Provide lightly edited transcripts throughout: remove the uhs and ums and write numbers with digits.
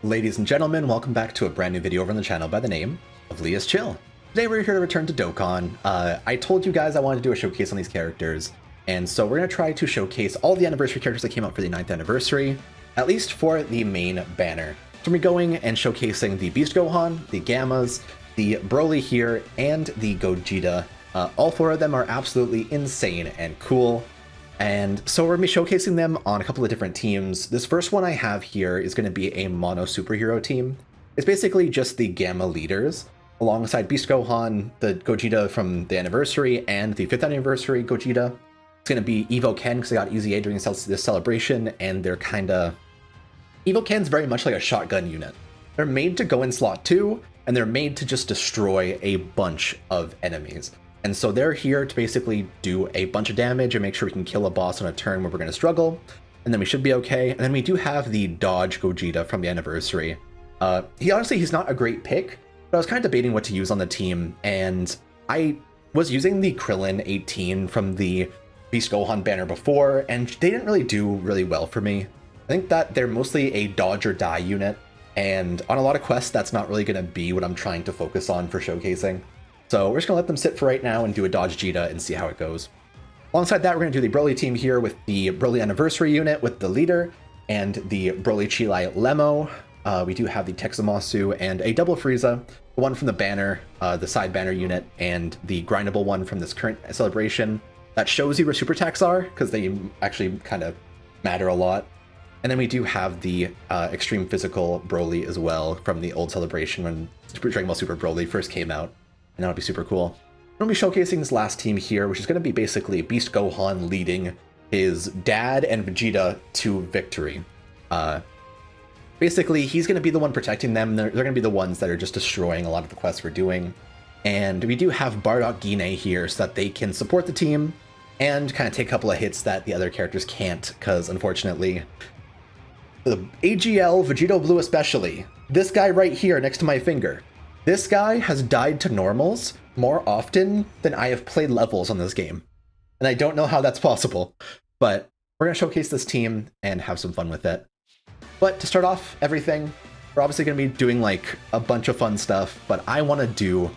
Ladies and gentlemen, welcome back to a brand new video over on the channel by the name of LeaIsChill. Today we're here to return to Dokkan. I told you guys I wanted to do a showcase on these characters, and so we're going to try to showcase all the anniversary characters that came out for the 9th anniversary, at least for the main banner. So we're going and showcasing the Beast Gohan, the Gammas, the Broly here, and the Gogeta. All four of them are absolutely insane and cool. And so we're going to be showcasing them on a couple of different teams. This first one I have here is going to be a mono superhero team. It's basically just the Gamma leaders, alongside Beast Gohan, the Gogeta from the anniversary, and the 5th anniversary Gogeta. It's going to be Evo Ken, because they got Easy A during this celebration, and they're kind of... Evo Ken's very much like a shotgun unit. They're made to go in slot 2, and they're made to just destroy a bunch of enemies. And so they're here to basically do a bunch of damage and make sure we can kill a boss on a turn where we're going to struggle, and then we should be okay. And then we do have the Dodge Gogeta from the anniversary. He's not a great pick, but I was kind of debating what to use on the team, and I was using the Krillin 18 from the Beast Gohan banner before, and they didn't really do really well for me. I think that they're mostly a dodge or die unit, and on a lot of quests that's not really going to be what I'm trying to focus on for showcasing. So we're just going to let them sit for right now and do a Dodge Gita and see how it goes. Alongside that, we're going to do the Broly team here with the Broly Anniversary unit with the leader and the Broly Chilai Lemo. We do have the Texamasu and a double Frieza, the one from the banner, the side banner unit, and the grindable one from this current celebration. That shows you where super attacks are, because they actually kind of matter a lot. And then we do have the Extreme Physical Broly as well from the old celebration when Dragon Ball Super Broly first came out. And that'll be super cool. I'm going to be showcasing this last team here, which is going to be basically Beast Gohan leading his dad and Vegeta to victory. Basically, he's going to be the one protecting them. They're going to be the ones that are just destroying a lot of the quests we're doing. And we do have Bardock Guinea here so that they can support the team and kind of take a couple of hits that the other characters can't, because unfortunately, the AGL, Vegito Blue especially, this guy right here next to my finger, this guy has died to normals more often than I have played levels on this game. And I don't know how that's possible, but we're going to showcase this team and have some fun with it. But to start off everything, we're obviously going to be doing like a bunch of fun stuff, but I want to do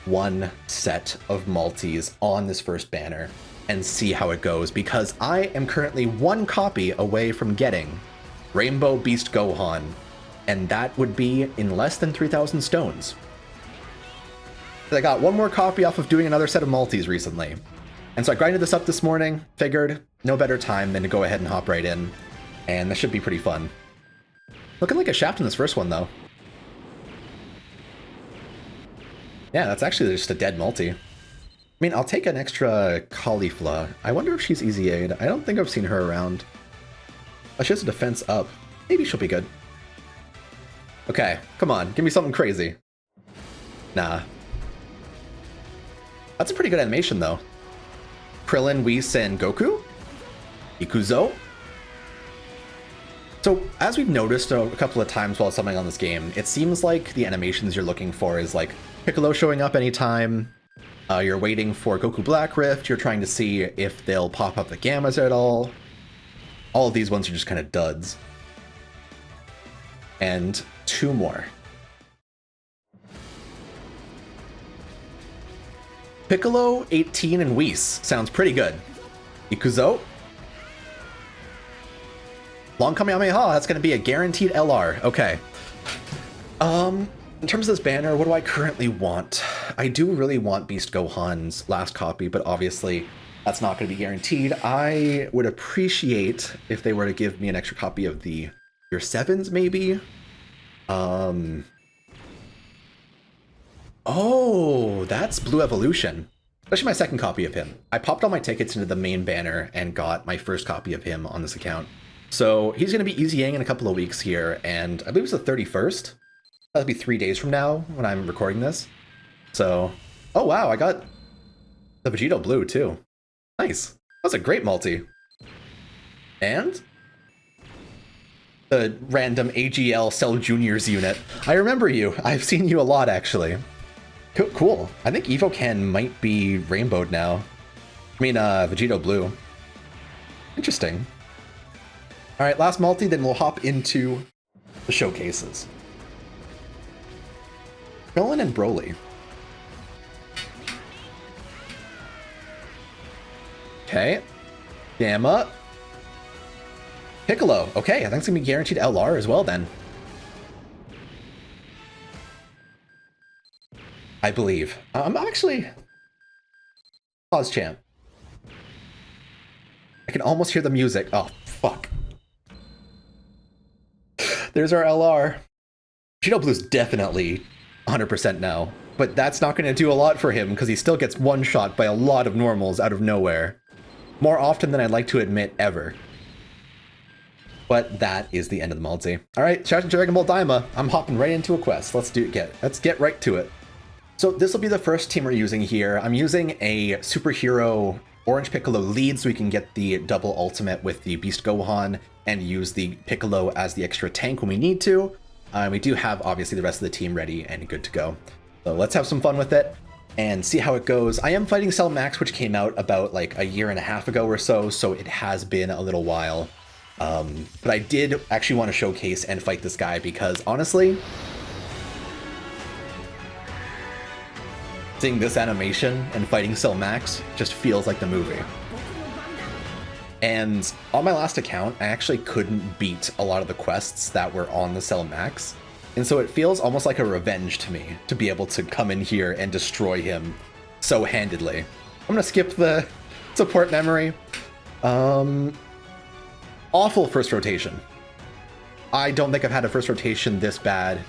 one set of multis on this first banner and see how it goes, because I am currently one copy away from getting Rainbow Beast Gohan, and that would be in less than 3,000 stones. I got one more copy off of doing another set of multis recently. And so I grinded this up this morning, figured no better time than to go ahead and hop right in. And this should be pretty fun. Looking like a shaft in this first one, though. Yeah, that's actually just a dead multi. I mean, I'll take an extra Caulifla. I wonder if she's easy aid. I don't think I've seen her around. Oh, she has a defense up. Maybe she'll be good. Okay, come on, give me something crazy. Nah. That's a pretty good animation, though. Krillin, Whis, and Goku? Ikuzo? So, as we've noticed a couple of times while summing on this game, it seems like the animations you're looking for is like Piccolo showing up anytime, you're waiting for Goku Black Rift, you're trying to see if they'll pop up the Gammas at all. All of these ones are just kind of duds. And two more. Piccolo, 18, and Whis. Sounds pretty good. Ikuzo. Long Kamehameha, that's going to be a guaranteed LR. Okay. In terms of this banner, what do I currently want? I do really want Beast Gohan's last copy, but obviously that's not going to be guaranteed. I would appreciate if they were to give me an extra copy of the Year 7s, maybe? Oh, that's Blue Evolution. Especially my second copy of him. I popped all my tickets into the main banner and got my first copy of him on this account. So he's going to be easy-yang in a couple of weeks here, and I believe it's the 31st. That'll be 3 days from now when I'm recording this. So, oh wow, I got the Vegito Blue too. Nice. That's a great multi. And the random AGL Cell Juniors unit. I remember you. I've seen you a lot, actually. Cool. I think Evo Ken might be rainbowed now. I mean, Vegito Blue. Interesting. All right, last multi, then we'll hop into the showcases. Krillin and Broly. Okay. Gamma. Piccolo. Okay, I think it's going to be guaranteed LR as well then. I believe. I'm actually... Pause champ. I can almost hear the music. Oh, fuck. There's our LR. Cheeto Blue's definitely 100% now, but that's not going to do a lot for him because he still gets one-shot by a lot of normals out of nowhere. More often than I'd like to admit ever. But that is the end of the multi. All right, shout out to Dragon Ball Daima. I'm hopping right into a quest. Let's get right to it. So this will be the first team we're using here. I'm using a superhero Orange Piccolo lead so we can get the double ultimate with the Beast Gohan and use the Piccolo as the extra tank when we need to. We do have obviously the rest of the team ready and good to go. So let's have some fun with it and see how it goes. I am fighting Cell Max, which came out about like a year and a half ago or so, so it has been a little while. But I did actually want to showcase and fight this guy because honestly, seeing this animation and fighting Cell Max just feels like the movie. And on my last account, I actually couldn't beat a lot of the quests that were on the Cell Max. And so it feels almost like a revenge to me to be able to come in here and destroy him so handedly. I'm gonna skip the support memory. Awful first rotation. I don't think I've had a first rotation this bad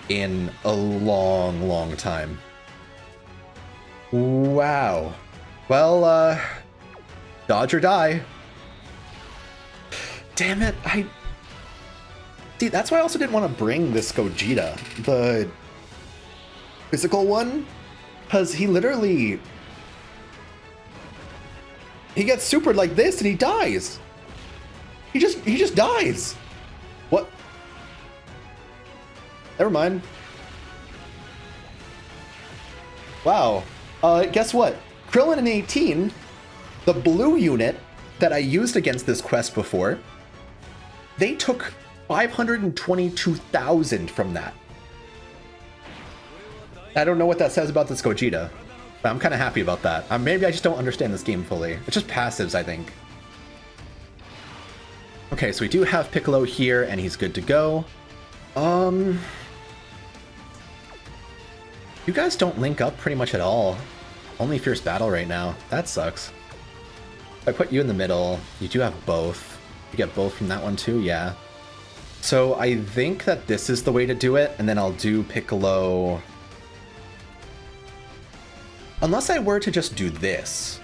in a long, long time. Wow. Well, dodge or die. Damn it, See, that's why I also didn't want to bring this Gogeta, the physical one, because he literally... He gets supered like this and he dies. He just dies. What? Never mind. Wow. Guess what? Krillin in 18, the blue unit that I used against this quest before, they took 522,000 from that. I don't know what that says about this Gogeta, but I'm kind of happy about that. Maybe I just don't understand this game fully. It's just passives, I think. Okay, so we do have Piccolo here, and he's good to go. You guys don't link up pretty much at all. Only Fierce Battle right now. That sucks. If I put you in the middle, you do have both. You get both from that one too, yeah. So I think that this is the way to do it, and then I'll do Piccolo... Unless I were to just do this.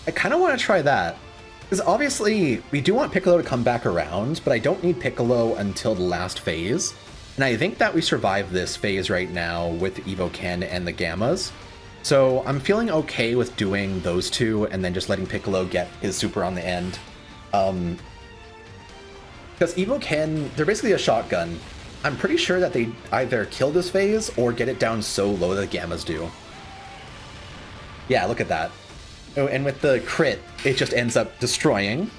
I kind of want to try that. Because obviously, we do want Piccolo to come back around, but I don't need Piccolo until the last phase. And I think that we survive this phase right now with Evo Ken and the Gammas. So I'm feeling okay with doing those two and then just letting Piccolo get his super on the end. Because Evo Ken, they're basically a shotgun. I'm pretty sure that they either kill this phase or get it down so low that the Gammas do. Yeah, look at that. Oh, and with the crit, it just ends up destroying.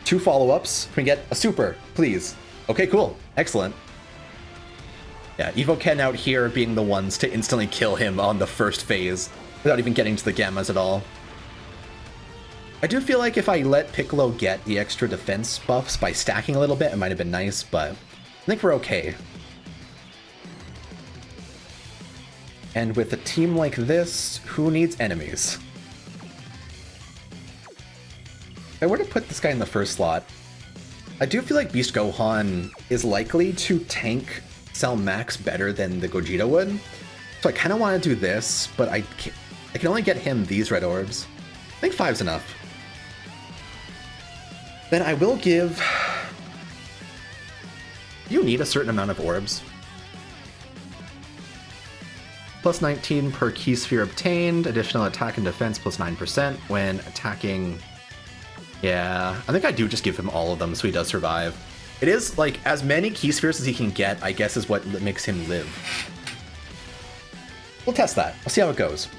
2 follow-ups. Can we get a super, please? Okay, cool. Excellent. Yeah, Evo Ken out here being the ones to instantly kill him on the first phase without even getting to the Gammas at all. I do feel like if I let Piccolo get the extra defense buffs by stacking a little bit, it might have been nice, but I think we're okay. And with a team like this, who needs enemies? If I were to put this guy in the first slot, I do feel like Beast Gohan is likely to tank Cell Max better than the Gogeta would. So I kind of want to do this, but I can only get him these red orbs. I think 5's enough. Then I will give... You need a certain amount of orbs. Plus 19 per key sphere obtained, additional attack and defense plus 9% when attacking... Yeah, I think I do just give him all of them so he does survive. It is, like, as many key spheres as he can get, I guess, is what makes him live. We'll test that. We'll see how it goes.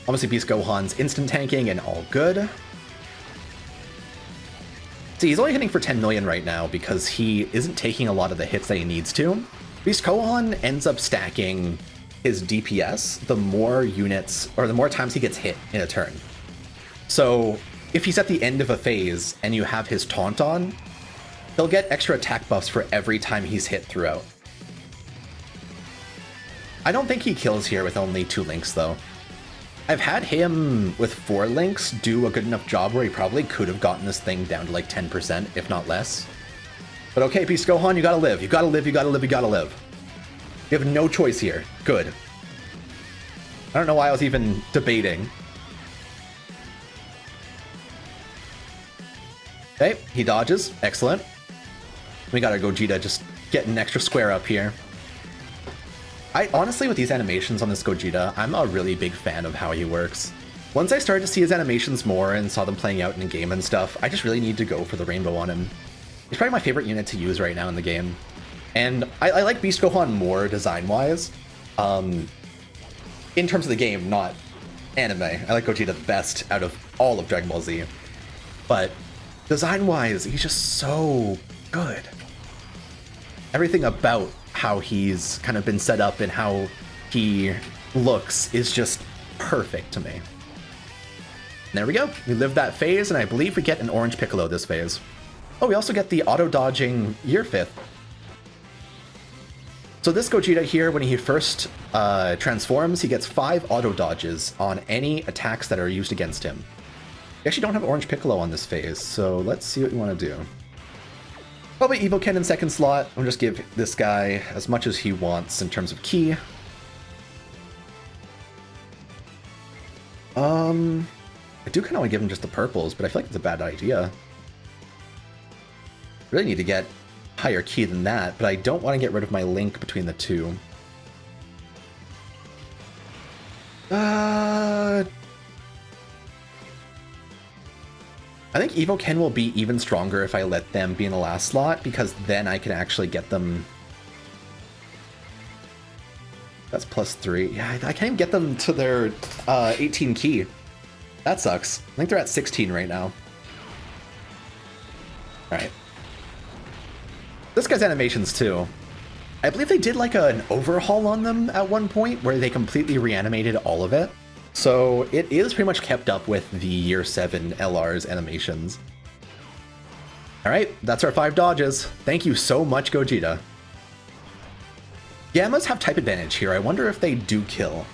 Obviously, Beast Gohan's instant tanking and all good. See, he's only hitting for 10 million right now because he isn't taking a lot of the hits that he needs to. Beast Gohan ends up stacking his DPS the more units, or the more times he gets hit in a turn. So if he's at the end of a phase and you have his taunt on, he'll get extra attack buffs for every time he's hit throughout. I don't think he kills here with only 2 links though. I've had him with 4 links do a good enough job where he probably could have gotten this thing down to like 10%, if not less. But okay, Beast Gohan, you gotta live. You gotta live, you gotta live, you gotta live. You have no choice here. Good. I don't know why I was even debating. Okay, he dodges. Excellent. We got our Gogeta just getting an extra square up here. I honestly, with these animations on this Gogeta, I'm a really big fan of how he works. Once I started to see his animations more and saw them playing out in the game and stuff, I just really need to go for the rainbow on him. He's probably my favorite unit to use right now in the game. And I like Beast Gohan more design-wise. In terms of the game, not anime. I like Gogeta the best out of all of Dragon Ball Z. But design-wise, he's just so good. Everything about how he's kind of been set up and how he looks is just perfect to me. And there we go. We live that phase, and I believe we get an orange Piccolo this phase. Oh, we also get the auto-dodging Year 5th. So this Gogeta here, when he first transforms, he gets 5 auto-dodges on any attacks that are used against him. We actually don't have orange Piccolo on this phase, so let's see what we want to do. Probably Evoken in second slot. I'll just give this guy as much as he wants in terms of ki. I do kind of want to give him just the purples, but I feel like it's a bad idea. Really need to get higher ki than that, but I don't want to get rid of my link between the two. I think Evoken will be even stronger if I let them be in the last slot, because then I can actually get them. That's +3. Yeah, I can't even get them to their 18 ki. That sucks. I think they're at 16 right now. Alright. This guy's animations too. I believe they did like an overhaul on them at one point where they completely reanimated all of it. So it is pretty much kept up with the Year 7 LR's animations. Alright, that's our 5 dodges. Thank you so much, Gogeta. Gammas have type advantage here. I wonder if they do kill.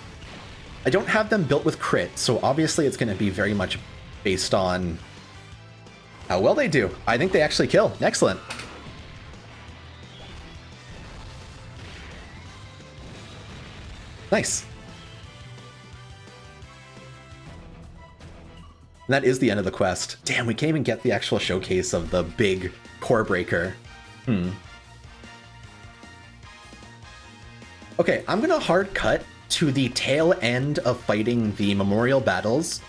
I don't have them built with crit, so obviously it's going to be very much based on how well they do. I think they actually kill. Excellent. Nice. And that is the end of the quest. Damn, we can't even get the actual showcase of the big core breaker. Okay, I'm gonna hard cut to the tail end of fighting the memorial battles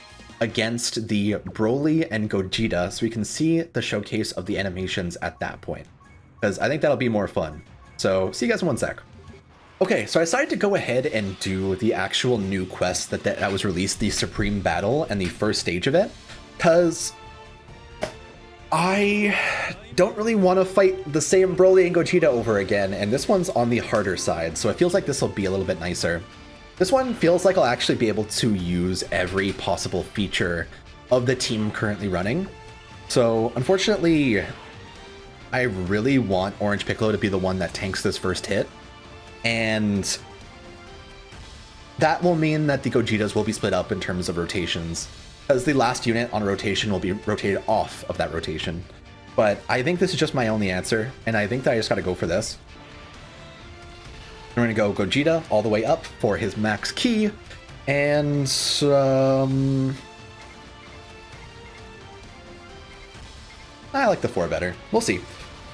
against the Broly and Gogeta, so we can see the showcase of the animations at that point, because I think that'll be more fun. So see you guys in 1 sec. Okay, so I decided to go ahead and do the actual new quest that was released, the Supreme Battle and the first stage of it, because I don't really want to fight the same Broly and Gogeta over again, and this one's on the harder side, so it feels like this will be a little bit nicer. This one feels like I'll actually be able to use every possible feature of the team currently running. So unfortunately, I really want Orange Piccolo to be the one that tanks this first hit. And that will mean that the Gogetas will be split up in terms of rotations, because the last unit on a rotation will be rotated off of that rotation. But I think this is just my only answer, and I think that I just gotta go for this. We're gonna go Gogeta all the way up for his max ki, and I like the 4 better. We'll see.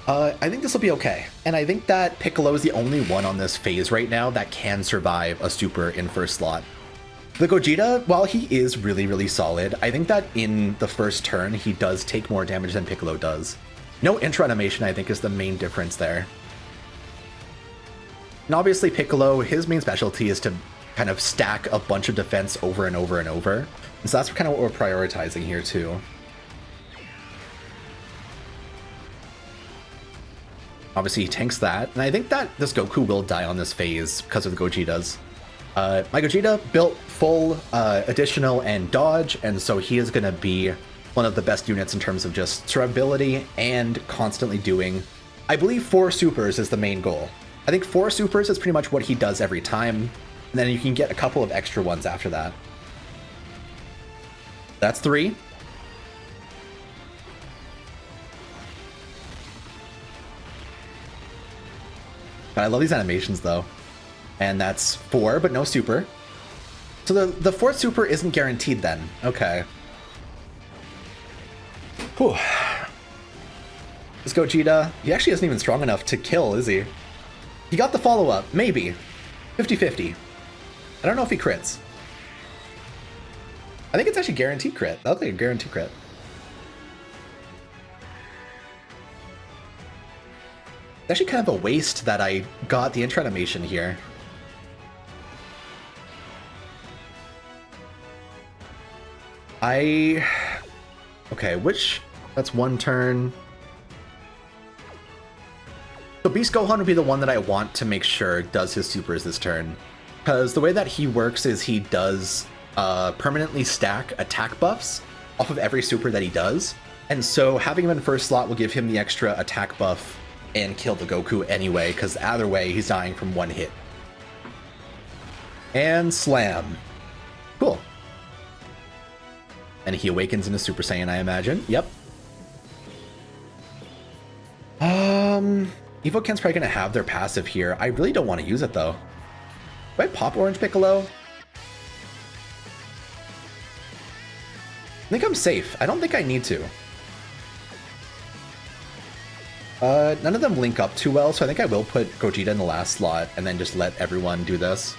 I think this will be okay, and I think that Piccolo is the only one on this phase right now that can survive a super in first slot. The Gogeta, while he is really, really solid, I think that in the first turn he does take more damage than Piccolo does. No intro animation, I think, is the main difference there. And obviously Piccolo, his main specialty is to kind of stack a bunch of defense over and over and over. And so that's kind of what we're prioritizing here too. Obviously he tanks that, and I think that this Goku will die on this phase because of the Gojitas. My Gogeta built full additional and dodge, and so he is going to be one of the best units in terms of just survivability and constantly doing, I believe 4 supers is the main goal. I think 4 supers is pretty much what he does every time, and then you can get a couple of extra ones after that. That's 3. I love these animations though. And that's 4, but no super. So the 4th super isn't guaranteed then. Okay. Whew. This Gogeta, he actually isn't even strong enough to kill, is he? He got the follow-up, maybe. 50-50. I don't know if he crits. I think it's actually guaranteed crit. That looks like a guaranteed crit. It's actually kind of a waste that I got the intro animation here. Okay, that's 1 turn. So Beast Gohan would be the one that I want to make sure does his supers this turn. Because the way that he works is he does permanently stack attack buffs off of every super that he does. And so having him in first slot will give him the extra attack buff and kill the Goku anyway, because either way he's dying from 1 hit. And slam. Cool. And he awakens into Super Saiyan, I imagine. Yep. Evoken's probably gonna have their passive here. I really don't want to use it though. Do I pop Orange Piccolo? I think I'm safe. I don't think I need to. None of them link up too well, so I think I will put Gogeta in the last slot and then just let everyone do this.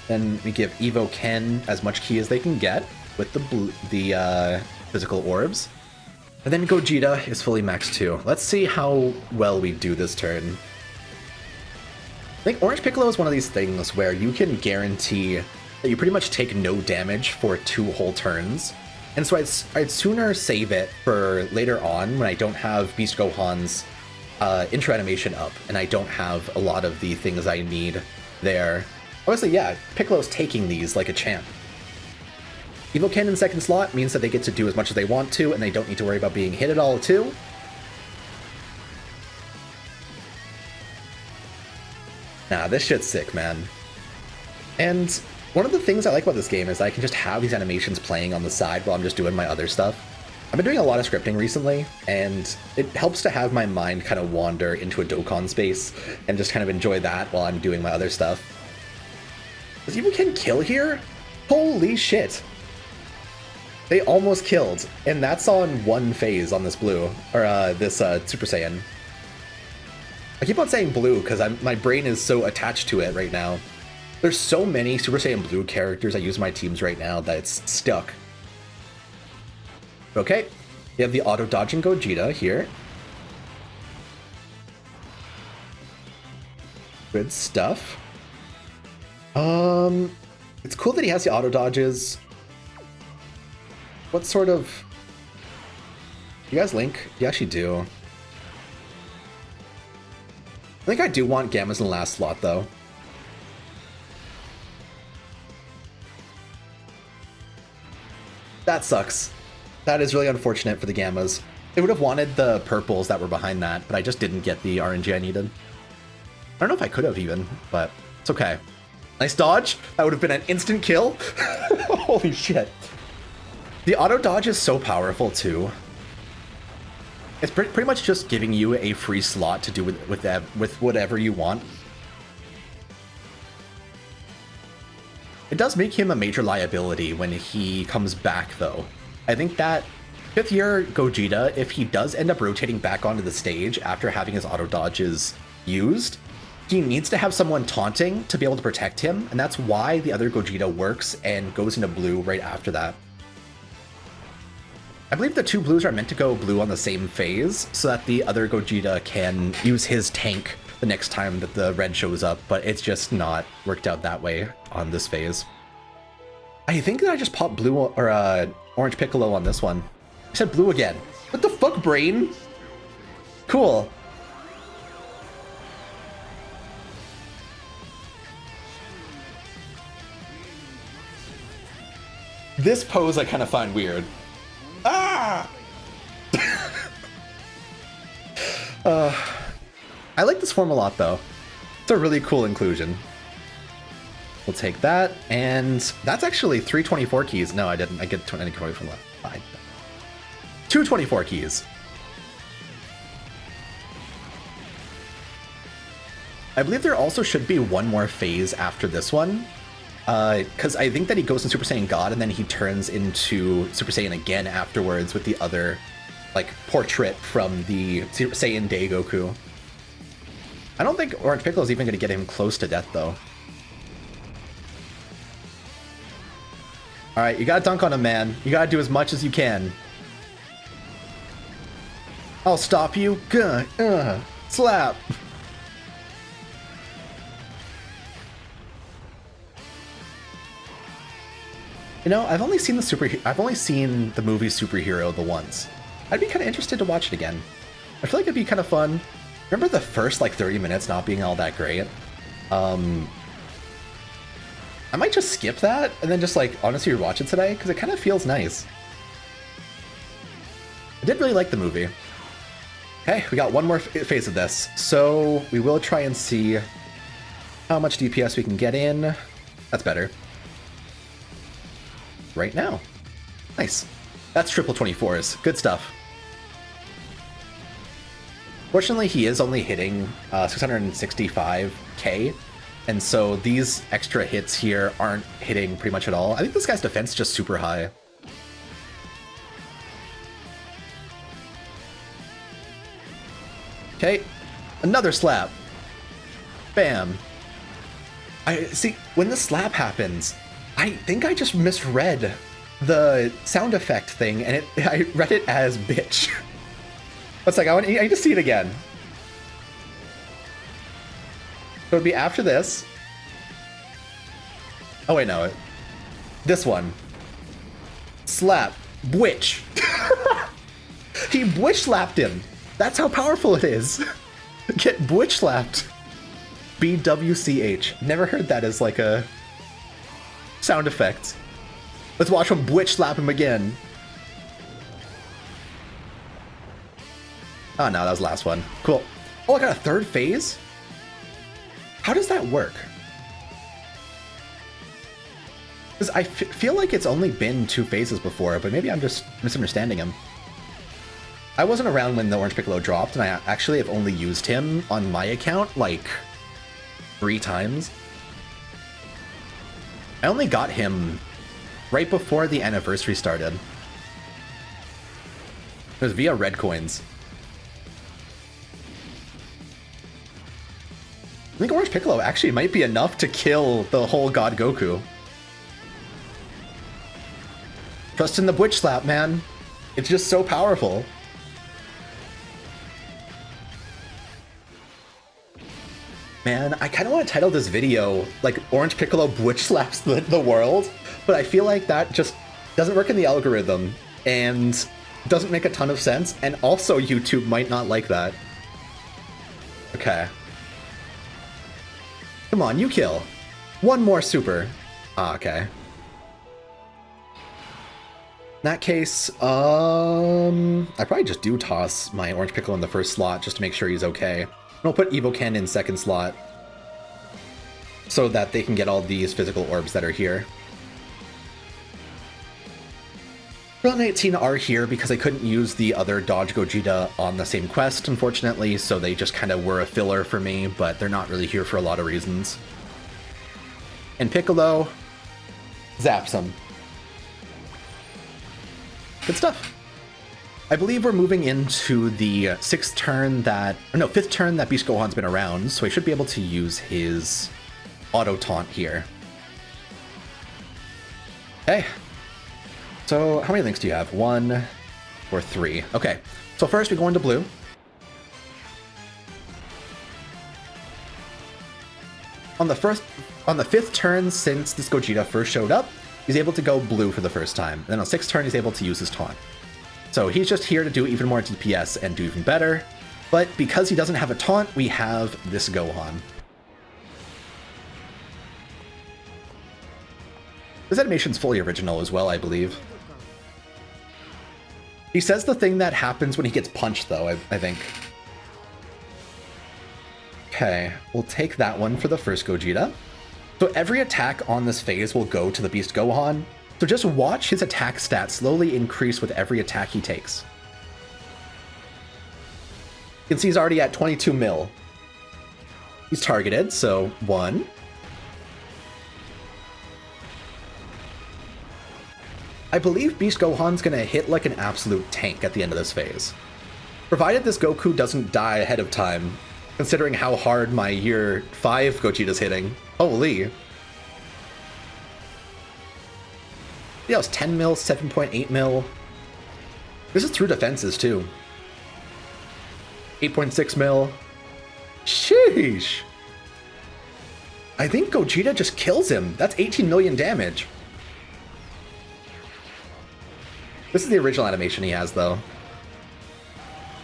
Then we give Evoken as much ki as they can get with the physical orbs. And then Gogeta is fully maxed too. Let's see how well we do this turn. I think Orange Piccolo is one of these things where you can guarantee that you pretty much take no damage for 2 whole turns. And so I'd sooner save it for later on when I don't have Beast Gohan's intro animation up and I don't have a lot of the things I need there. Obviously, yeah, Piccolo's taking these like a champ. Evoken in second slot means that they get to do as much as they want to and they don't need to worry about being hit at all too. Nah, this shit's sick, man. And one of the things I like about this game is I can just have these animations playing on the side while I'm just doing my other stuff. I've been doing a lot of scripting recently, and it helps to have my mind kind of wander into a Dokkan space and just kind of enjoy that while I'm doing my other stuff. Does Evoken kill here? Holy shit! They almost killed, and that's on 1 phase on this blue, or this Super Saiyan. I keep on saying blue because my brain is so attached to it right now. There's so many Super Saiyan Blue characters I use in my teams right now that it's stuck. Okay, we have the auto-dodging Gogeta here. Good stuff. It's cool that he has the auto-dodges. What sort of... You guys link? You actually do. I think I do want Gammas in the last slot, though. That sucks. That is really unfortunate for the Gammas. I would have wanted the purples that were behind that, but I just didn't get the RNG I needed. I don't know if I could have even, but it's okay. Nice dodge. That would have been an instant kill. Holy shit. The auto dodge is so powerful too. It's pretty much just giving you a free slot to do with whatever you want. It does make him a major liability when he comes back though. I think that 5th year Gogeta, if he does end up rotating back onto the stage after having his auto dodges used, he needs to have someone taunting to be able to protect him, and that's why the other Gogeta works and goes into blue right after that. I believe the 2 blues are meant to go blue on the same phase so that the other Gogeta can use his tank the next time that the red shows up, but it's just not worked out that way on this phase. I think that I just popped blue or orange Piccolo on this one. I said blue again. What the fuck, brain? Cool. This pose I kind of find weird. Ah! I like this form a lot, though. It's a really cool inclusion. We'll take that, and that's actually 324 keys. No, I didn't. I get 20 from the left. 224 keys. I believe there also should be one more phase after this one. Because I think that he goes in Super Saiyan God and then he turns into Super Saiyan again afterwards with the other, like, portrait from the Super Saiyan Day Goku. I don't think Orange Piccolo is even going to get him close to death, though. Alright, you gotta dunk on him, man. You gotta do as much as you can. I'll stop you. Slap. You know, I've only seen the movie Superhero the once. I'd be kind of interested to watch it again. I feel like it'd be kind of fun. Remember the first like 30 minutes not being all that great? I might just skip that and then just like honestly rewatch it today because it kind of feels nice. I did really like the movie. Okay, we got one more phase of this, so we will try and see how much DPS we can get in. That's better. Right now. Nice. That's triple 24s. Good stuff. Fortunately, he is only hitting 665k, and so these extra hits here aren't hitting pretty much at all. I think this guy's defense is just super high. Okay, another slap. Bam. I see, when the slap happens, I think I just misread the sound effect thing, and I read it as bitch. It's like, I need to see it again. So it'd be after this. Oh wait, no. This one. Slap. Bwitch. He bwitch slapped him. That's how powerful it is. Get bwitch slapped. BWCH. Never heard that as like a sound effect. Let's watch him bwitch slap him again. Oh no, that was the last one. Cool. Oh, I got a third phase? How does that work? Because I feel like it's only been 2 phases before, but maybe I'm just misunderstanding him. I wasn't around when the Orange Piccolo dropped, and I actually have only used him on my account like 3 times. I only got him right before the anniversary started. It was via red coins. I think Orange Piccolo actually might be enough to kill the whole God Goku. Trust in the Bwitch Slap, man. It's just so powerful. Man, I kind of want to title this video, like, Orange Piccolo Bwitch Slaps the world, but I feel like that just doesn't work in the algorithm, and doesn't make a ton of sense, and also YouTube might not like that. Okay. Come on, you kill. One more super. Ah, okay. In that case, I probably just do toss my Orange Piccolo in the first slot just to make sure he's okay. And I'll put Evoken in second slot so that they can get all these physical orbs that are here. Real 19 are here because I couldn't use the other Dodge Gogeta on the same quest, unfortunately, so they just kind of were a filler for me, but they're not really here for a lot of reasons. And Piccolo zaps him. Good stuff. I believe we're moving into the 5th turn that Beast Gohan's been around, so I should be able to use his auto taunt here. Okay. So, how many links do you have? 1 or 3? Okay, so first we go into blue. on the 5th turn since this Gogeta first showed up, he's able to go blue for the first time. And then on 6th turn, he's able to use his taunt. So he's just here to do even more DPS and do even better. But because he doesn't have a taunt, we have this Gohan. This animation's fully original as well, I believe. He says the thing that happens when he gets punched, though, I think. Okay, we'll take that one for the first Gogeta. So every attack on this phase will go to the Beast Gohan. So just watch his attack stats slowly increase with every attack he takes. You can see he's already at 22 mil. He's targeted, so 1. I believe Beast Gohan's gonna hit like an absolute tank at the end of this phase. Provided this Goku doesn't die ahead of time, considering how hard my year 5 Gogeta's hitting. Holy. Yeah, it's 10 mil, 7.8 mil. This is through defenses too. 8.6 mil. Sheesh. I think Gogeta just kills him. That's 18 million damage. This is the original animation he has, though.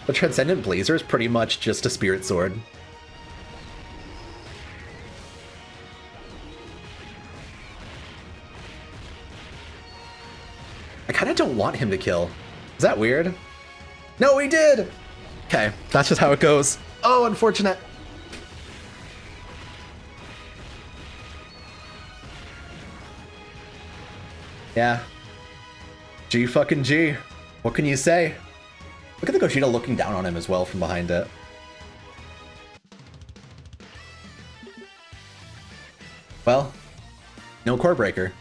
The Transcendent Blazer is pretty much just a Spirit Sword. I kind of don't want him to kill. Is that weird? No, he did! Okay, that's just how it goes. Oh, unfortunate. Yeah. G fucking G. What can you say? Look at the Gogeta looking down on him as well from behind it. Well, no core breaker.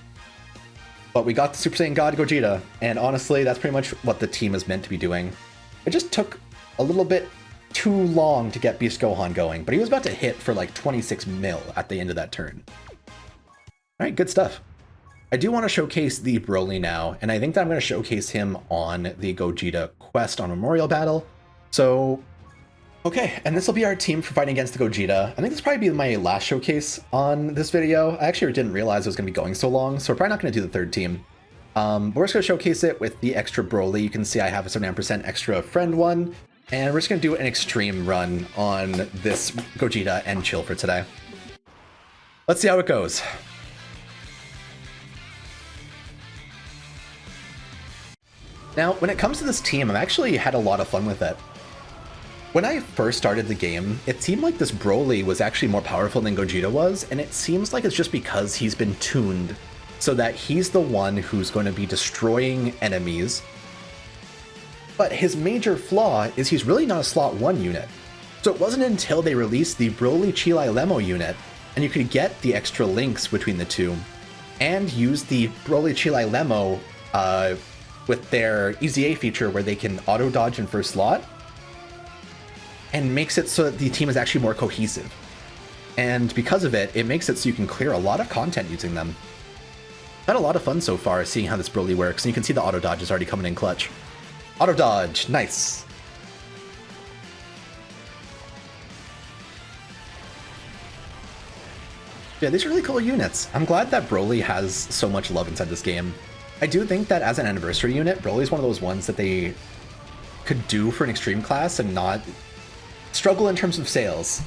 But we got the Super Saiyan God Gogeta, and honestly, that's pretty much what the team is meant to be doing. It just took a little bit too long to get Beast Gohan going, but he was about to hit for like 26 mil at the end of that turn. Alright, good stuff. I do want to showcase the Broly now, and I think that I'm going to showcase him on the Gogeta quest on Memorial Battle. So, okay, and this will be our team for fighting against the Gogeta. I think this will probably be my last showcase on this video. I actually didn't realize it was going to be going so long, so we're probably not going to do the third team. But we're just going to showcase it with the extra Broly. You can see I have a 79% extra friend one, and we're just going to do an extreme run on this Gogeta and Chill for today. Let's see how it goes. Now, when it comes to this team, I've actually had a lot of fun with it. When I first started the game, it seemed like this Broly was actually more powerful than Gogeta was, and it seems like it's just because he's been tuned so that he's the one who's going to be destroying enemies. But his major flaw is he's really not a slot 1 unit. So it wasn't until they released the Broly Chilai Lemo unit, and you could get the extra links between the two, and use the Broly Chilai Lemo with their EZA feature where they can auto-dodge in first slot, and makes it so that the team is actually more cohesive. And because of it, it makes it so you can clear a lot of content using them. I've had a lot of fun so far seeing how this Broly works, and you can see the auto-dodge is already coming in clutch. Auto-dodge, nice. Yeah, these are really cool units. I'm glad that Broly has so much love inside this game. I do think that as an anniversary unit, Broly is one of those ones that they could do for an extreme class and not struggle in terms of sales.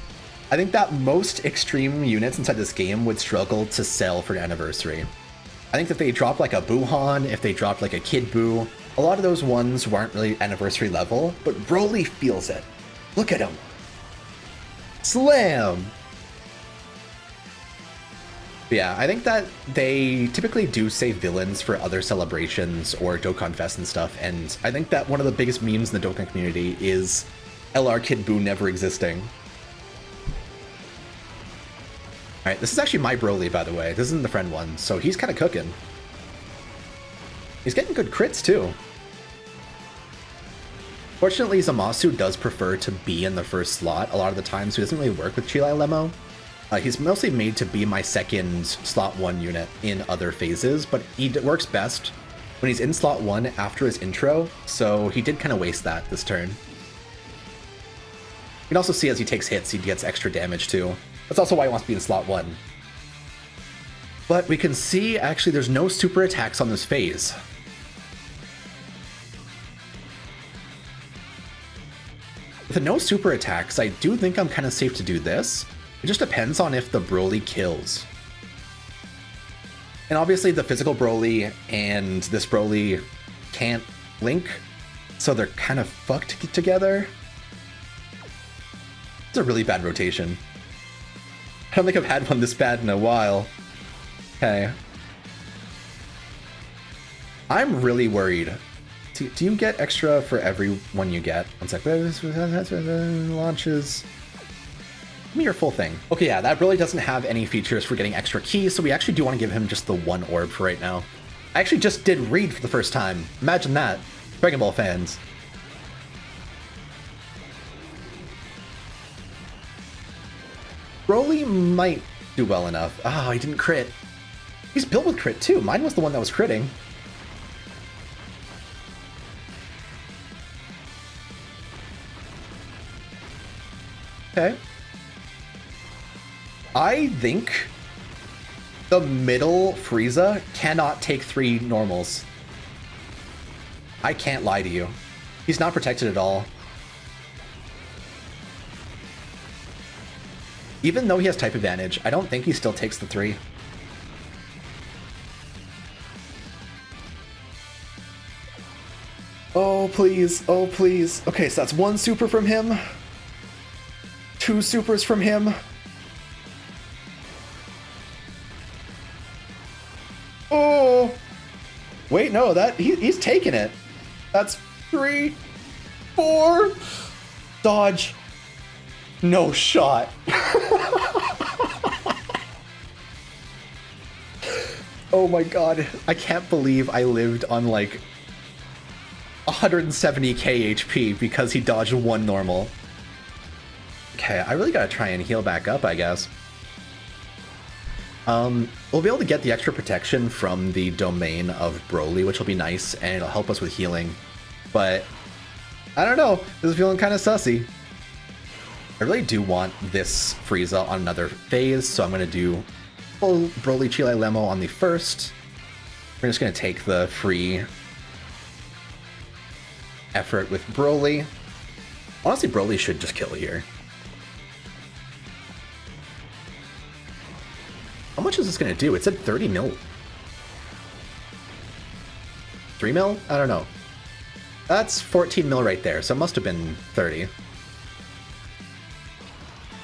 I think that most extreme units inside this game would struggle to sell for an anniversary. I think if they dropped like a Buhan, if they dropped like a Kid Buu, a lot of those ones weren't really anniversary level, but Broly feels it. Look at him. Slam! But yeah, I think that they typically do save villains for other celebrations or Dokkan Fest and stuff, and I think that one of the biggest memes in the Dokkan community is LR Kid Buu never existing. Alright, this is actually my Broly, by the way. This isn't the friend one, so he's kind of cooking. He's getting good crits, too. Fortunately, Zamasu does prefer to be in the first slot a lot of the time, so he doesn't really work with Chilai Lemo. He's mostly made to be my second slot 1 unit in other phases, but he works best when he's in slot 1 after his intro, so he did kind of waste that this turn. You can also see as he takes hits, he gets extra damage too. That's also why he wants to be in slot 1. But we can see, actually, there's no super attacks on this phase. With no super attacks, I do think I'm kind of safe to do this. It just depends on if the Broly kills. And obviously the physical Broly and this Broly can't link, so they're kind of fucked together. It's a really bad rotation. I don't think I've had one this bad in a while. Okay. I'm really worried. Do you get extra for every one you get? One sec. Launches. Give me your full thing. Okay, yeah, that really doesn't have any features for getting extra keys, so we actually do want to give him just the 1 orb for right now. I actually just did read for the first time. Imagine that. Dragon Ball fans. Broly might do well enough. Oh, he didn't crit. He's built with crit too. Mine was the one that was critting. Okay. I think the middle Frieza cannot take 3 normals. I can't lie to you. He's not protected at all. Even though he has type advantage, I don't think he still takes the 3. Oh, please. Oh, please. Okay, so that's 1 super from him. 2 supers from him. Oh! Wait, no, he's taking it. That's 3, 4. Dodge. No shot. Oh my god. I can't believe I lived on like 170k HP because he dodged 1 normal. Okay, I really gotta try and heal back up, I guess. We'll be able to get the extra protection from the domain of Broly, which will be nice, and it'll help us with healing. But, I don't know, this is feeling kind of sussy. I really do want this Frieza on another phase, so I'm going to do full Broly Chile Lemo on the first. We're just going to take the free effort with Broly. Honestly, Broly should just kill here. How much is this going to do? It said 30 mil. 3 mil? I don't know. That's 14 mil right there, so it must have been 30.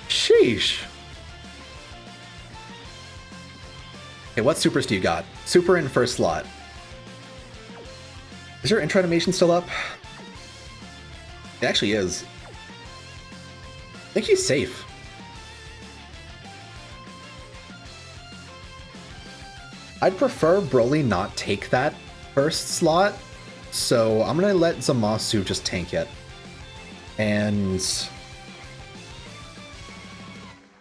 Sheesh. Okay, what supers do you got? Super in first slot. Is your intro animation still up? It actually is. I think he's safe. I'd prefer Broly not take that first slot, so I'm gonna let Zamasu just tank it. And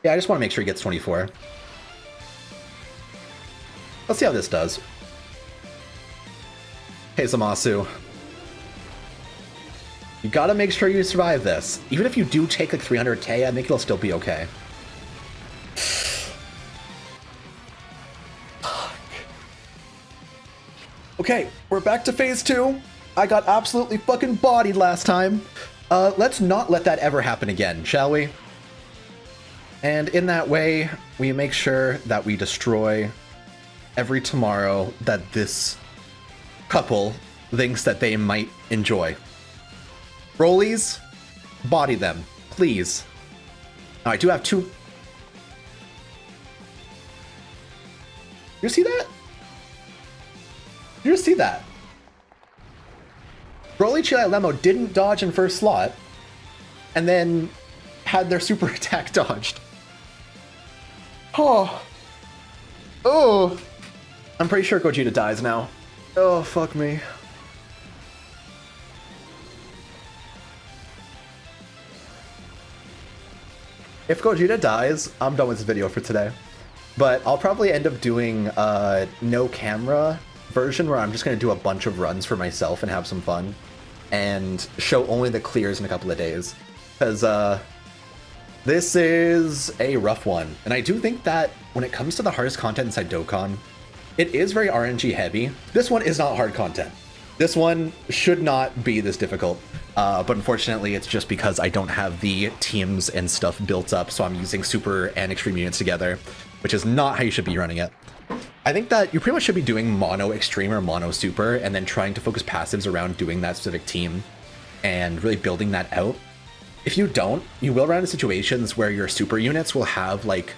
yeah, I just want to make sure he gets 24. Let's see how this does. Hey, Zamasu. You gotta make sure you survive this. Even if you do take like 300k, I think it'll still be okay. Okay, we're back to phase 2. I got absolutely fucking bodied last time. Let's not let that ever happen again, shall we? And in that way, we make sure that we destroy every tomorrow that this couple thinks that they might enjoy. Broly's, body them, please. Now, I do have 2... You see that? You just see that? Broly, Chile, Lemo didn't dodge in first slot, and then had their super attack dodged. Oh. Oh. I'm pretty sure Gogeta dies now. Oh, fuck me. If Gogeta dies, I'm done with this video for today. But I'll probably end up doing a no camera version where I'm just going to do a bunch of runs for myself and have some fun. And show only the clears in a couple of days. Because, This is a rough one, and I do think that when it comes to the hardest content inside Dokkan, it is very RNG heavy. This one is not hard content. This one should not be this difficult, but unfortunately it's just because I don't have the teams and stuff built up, so I'm using super and extreme units together, which is not how you should be running it. I think that you pretty much should be doing mono extreme or mono super, and then trying to focus passives around doing that specific team and really building that out. If you don't, you will run into situations where your super units will have like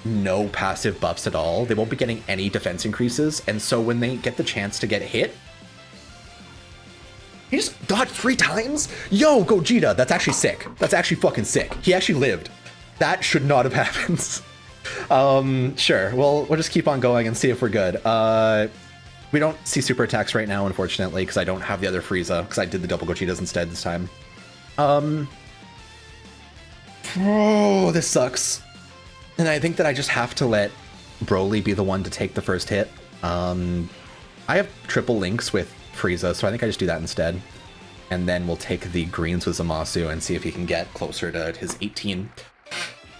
no passive buffs at all. They won't be getting any defense increases, and so when they get the chance to get hit, he just dodged 3 times? Yo, Gogeta, that's actually sick. That's actually fucking sick. He actually lived. That should not have happened. Sure, we'll just keep on going and see if we're good. We don't see super attacks right now, unfortunately, because I don't have the other Frieza, because I did the double Gogetas instead this time. Oh, this sucks. And I think that I just have to let Broly be the one to take the first hit. I have triple links with Frieza, so I think I just do that instead. And then we'll take the greens with Zamasu and see if he can get closer to his 18.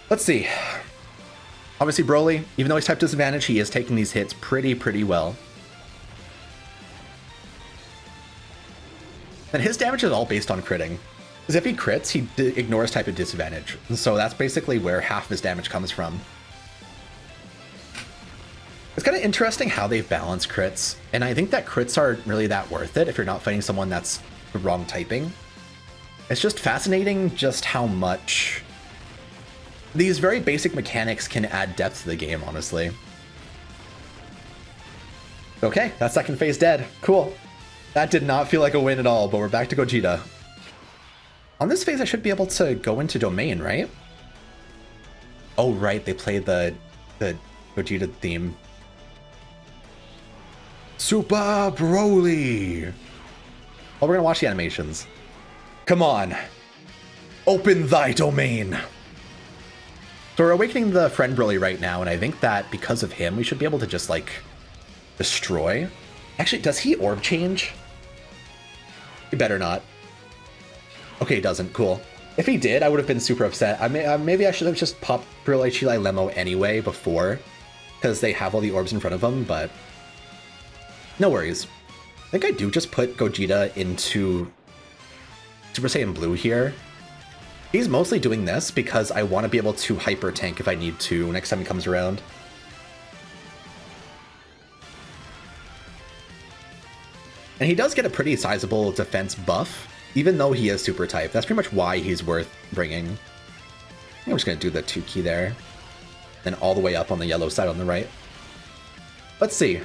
Let's see. Obviously Broly, even though he's type disadvantage, he is taking these hits pretty well. And his damage is all based on critting. Because if he crits, he ignores type of disadvantage. And so that's basically where half of his damage comes from. It's kind of interesting how they've balanced crits, and I think that crits aren't really that worth it if you're not fighting someone that's the wrong typing. It's just fascinating just how much these very basic mechanics can add depth to the game, honestly. Okay, that second phase dead. Cool. That did not feel like a win at all, but we're back to Gogeta. On this phase, I should be able to go into Domain, right? Oh, right, they played the Gogeta theme. Super Broly! Oh, we're gonna watch the animations. Come on. Open thy domain. So we're awakening the friend Broly right now, and I think that because of him, we should be able to just, like, destroy. Actually, does he orb change? He better not. Okay, he doesn't. Cool. If he did, I would have been super upset. Maybe I should have just popped LeaIsChill Lemo anyway before, because they have all the orbs in front of them, but no worries. I think I do just put Gogeta into Super Saiyan Blue here. He's mostly doing this because I want to be able to hyper tank if I need to next time he comes around. And he does get a pretty sizable defense buff, even though he is super type. That's pretty much why he's worth bringing. I'm just going to do the 2 key there. Then all the way up on the yellow side on the right. Let's see.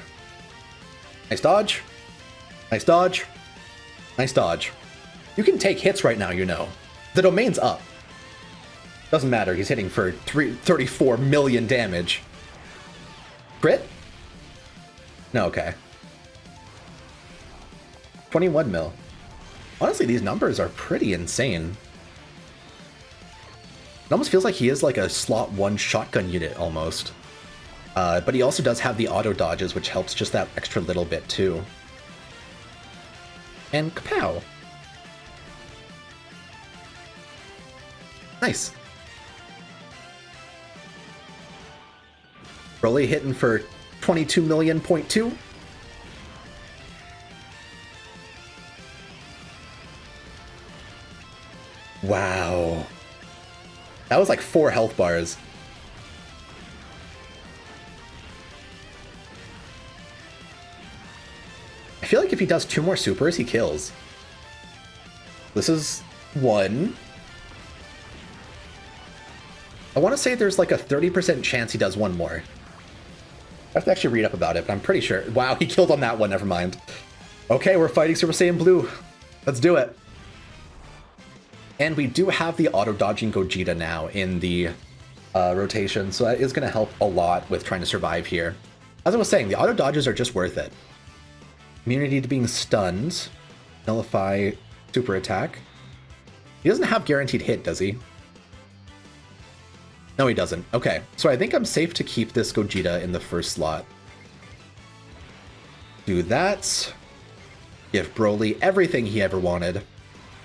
Nice dodge. Nice dodge. Nice dodge. You can take hits right now, you know. The domain's up. Doesn't matter, he's hitting for 34 million damage. Crit? No, okay. 21 mil. Honestly, these numbers are pretty insane. It almost feels like he is like a slot 1 shotgun unit almost. But he also does have the auto dodges, which helps just that extra little bit too. And kapow! Nice. Broly hitting for 22 million.2. Wow. That was like 4 health bars. I feel like if he does 2 more supers, he kills. This is 1. I want to say there's like a 30% chance he does 1 more. I have to actually read up about it, but I'm pretty sure. Wow, he killed on that one, never mind. Okay, we're fighting Super Saiyan Blue. Let's do it. And we do have the auto-dodging Gogeta now in the rotation, so that is going to help a lot with trying to survive here. As I was saying, the auto-dodges are just worth it. Immunity to being stunned. Nullify super attack. He doesn't have guaranteed hit, does he? No, he doesn't. Okay, so I think I'm safe to keep this Gogeta in the first slot. Do that. Give Broly everything he ever wanted.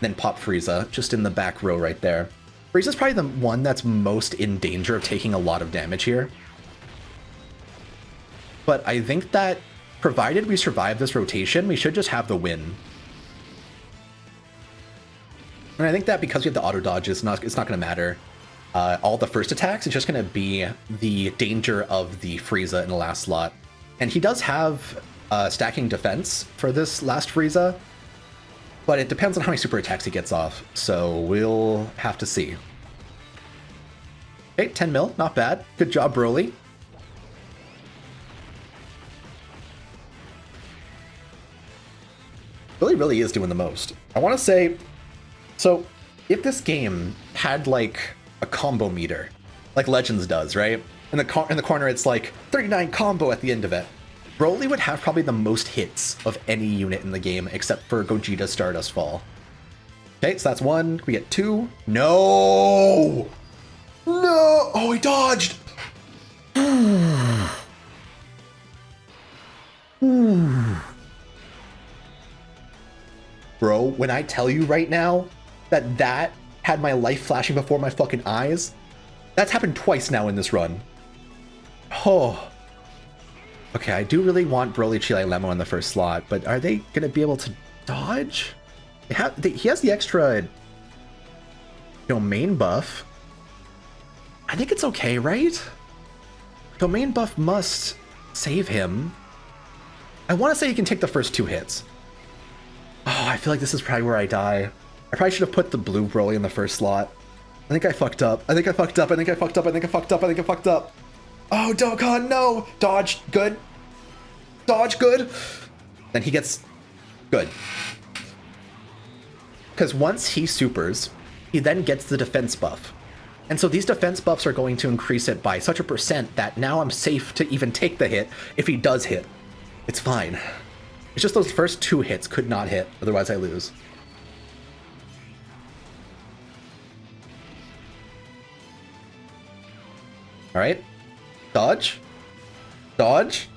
Then pop Frieza just in the back row right there. Frieza's probably the one that's most in danger of taking a lot of damage here. But I think that provided we survive this rotation, we should just have the win. And I think that because we have the auto dodge, it's not going to matter. All the first attacks, it's just going to be the danger of the Frieza in the last slot. And he does have stacking defense for this last Frieza, but it depends on how many super attacks he gets off, so we'll have to see. Okay, 10 mil, not bad. Good job, Broly. Broly really is doing the most. I want to say, so if this game had like a combo meter, like Legends does, right? In the corner, it's like 39 combo at the end of it. Broly would have probably the most hits of any unit in the game, except for Gogeta's Stardust Fall. Okay, so that's 1. We get 2. No! No! Oh, he dodged! Bro, when I tell you right now that had my life flashing before my fucking eyes, that's happened twice now in this run. Oh. Okay, I do really want Broly, Chile, Lemo in the first slot, but are they going to be able to dodge? He has the extra domain buff. I think it's okay, right? Domain buff must save him. I want to say he can take the first 2 hits. Oh, I feel like this is probably where I die. I probably should have put the blue Broly in the first slot. I think I fucked up. I think I fucked up. I think I fucked up. I think I fucked up. I think I fucked up. Oh, Dokkan, no! Dodge, good. Dodge, good. Then he gets good. Because once he supers, he then gets the defense buff. And so these defense buffs are going to increase it by such a percent that now I'm safe to even take the hit if he does hit. It's fine. It's just those first 2 hits could not hit, otherwise I lose. Alright. Dodge. Dodge.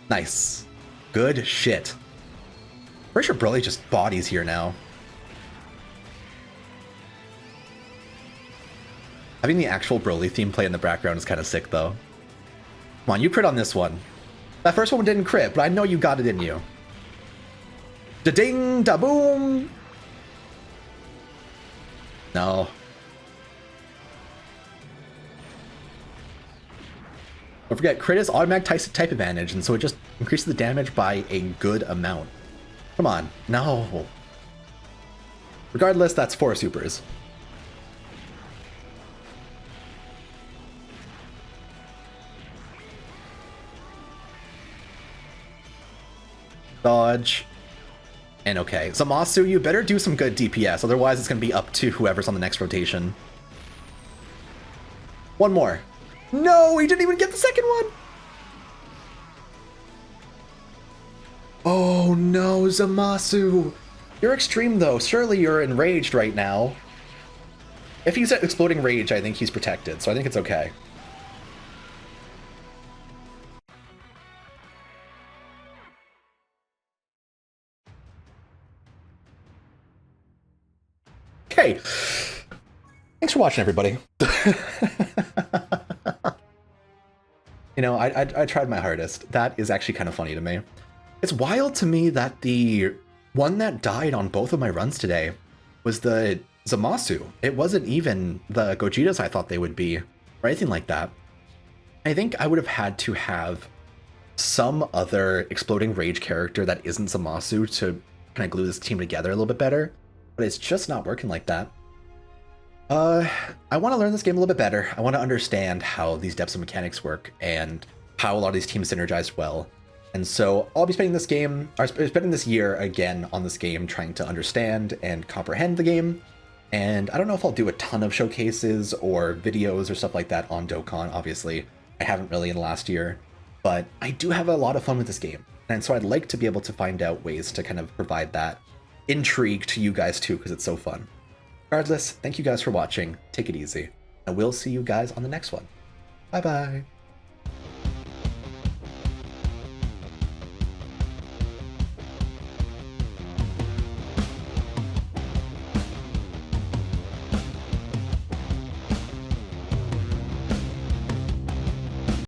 Nice. Good shit. Pretty sure Broly just bodies here now. Having the actual Broly theme play in the background is kind of sick, though. Come on, you crit on this one. That first one didn't crit, but I know you got it in you. Da-ding, da-boom! No. Don't forget, crit is automatic type advantage, and so it just increases the damage by a good amount. Come on. No. Regardless, that's 4 supers. Dodge. And okay. Zamasu, you better do some good DPS, otherwise it's going to be up to whoever's on the next rotation. One more. No, he didn't even get the second one! Oh no, Zamasu! You're extreme though, surely you're enraged right now. If he's at exploding rage, I think he's protected, so I think it's okay. Okay. Thanks for watching, everybody. You know, I tried my hardest. That is actually kind of funny to me. It's wild to me that the one that died on both of my runs today was the Zamasu. It wasn't even the Gogetas I thought they would be, or anything like that. I think I would have had to have some other exploding rage character that isn't Zamasu to kind of glue this team together a little bit better, but it's just not working like that. I want to learn this game a little bit better. I want to understand how these depths of mechanics work and how a lot of these teams synergize well. And so I'll be spending this year again on this game, trying to understand and comprehend the game. And I don't know if I'll do a ton of showcases or videos or stuff like that on Dokkan, obviously. I haven't really in the last year, but I do have a lot of fun with this game. And so I'd like to be able to find out ways to kind of provide that intrigue to you guys too, because it's so fun. Regardless, thank you guys for watching. Take it easy. And we'll see you guys on the next one. Bye-bye.